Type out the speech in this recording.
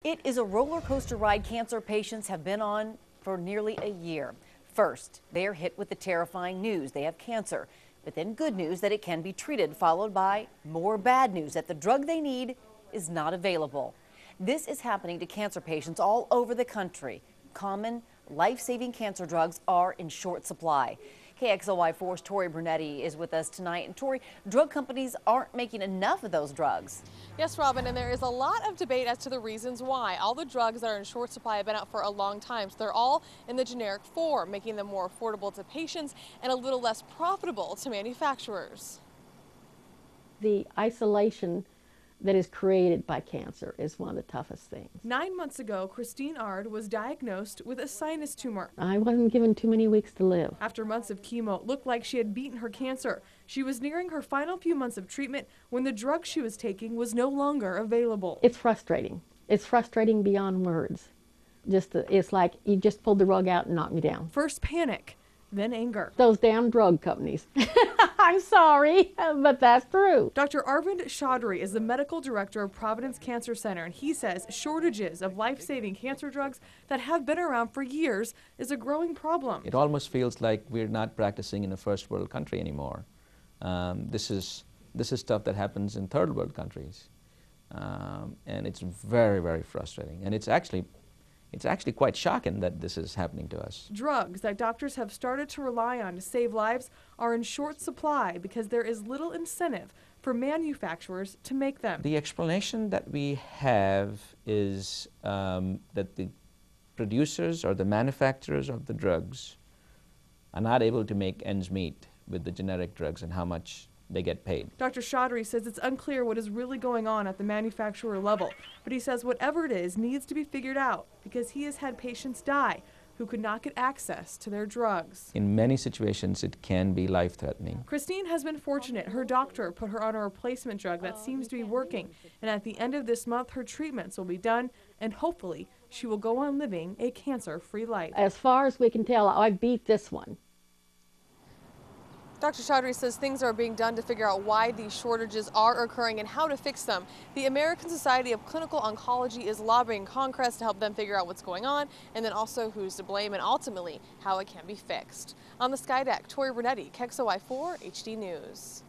It is a roller coaster ride cancer patients have been on for nearly a year. First, they are hit with the terrifying news they have cancer, but then good news that it can be treated, followed by more bad news that the drug they need is not available. This is happening to cancer patients all over the country. Common, life-saving cancer drugs are in short supply. KXLY4's Tori Brunetti is with us tonight. And Tori, drug companies aren't making enough of those drugs. Yes, Robin, and there is a lot of debate as to the reasons why. All the drugs that are in short supply have been out for a long time, so they're all in the generic form, making them more affordable to patients and a little less profitable to manufacturers. The isolation that is created by cancer is one of the toughest things. 9 months ago, Christine Ard was diagnosed with a sinus tumor. I wasn't given too many weeks to live. After months of chemo, it looked like she had beaten her cancer. She was nearing her final few months of treatment when the drug she was taking was no longer available. It's frustrating. It's frustrating beyond words. It's like you just pulled the rug out and knocked me down. First panic, then anger. Those damn drug companies. I'm sorry, but that's true. Dr. Arvind Chaudhry is the medical director of Providence Cancer Center, and he says shortages of life-saving cancer drugs that have been around for years is a growing problem. It almost feels like we're not practicing in a first world country anymore. This is stuff that happens in third world countries, and it's very, very frustrating. And it's actually quite shocking that this is happening to us. Drugs that doctors have started to rely on to save lives are in short supply because there is little incentive for manufacturers to make them. The explanation that we have is that the producers or the manufacturers of the drugs are not able to make ends meet with the generic drugs and how much they get paid. Dr. Chaudhry says it's unclear what is really going on at the manufacturer level, but he says whatever it is needs to be figured out because he has had patients die who could not get access to their drugs. In many situations, it can be life-threatening. Christine has been fortunate. Her doctor put her on a replacement drug that seems to be working, and at the end of this month, her treatments will be done, and hopefully she will go on living a cancer-free life. As far as we can tell, I beat this one. Dr. Chaudhry says things are being done to figure out why these shortages are occurring and how to fix them. The American Society of Clinical Oncology is lobbying Congress to help them figure out what's going on and then also who's to blame and ultimately how it can be fixed. On the Skydeck, Tori Brunetti, KXLY4 HD News.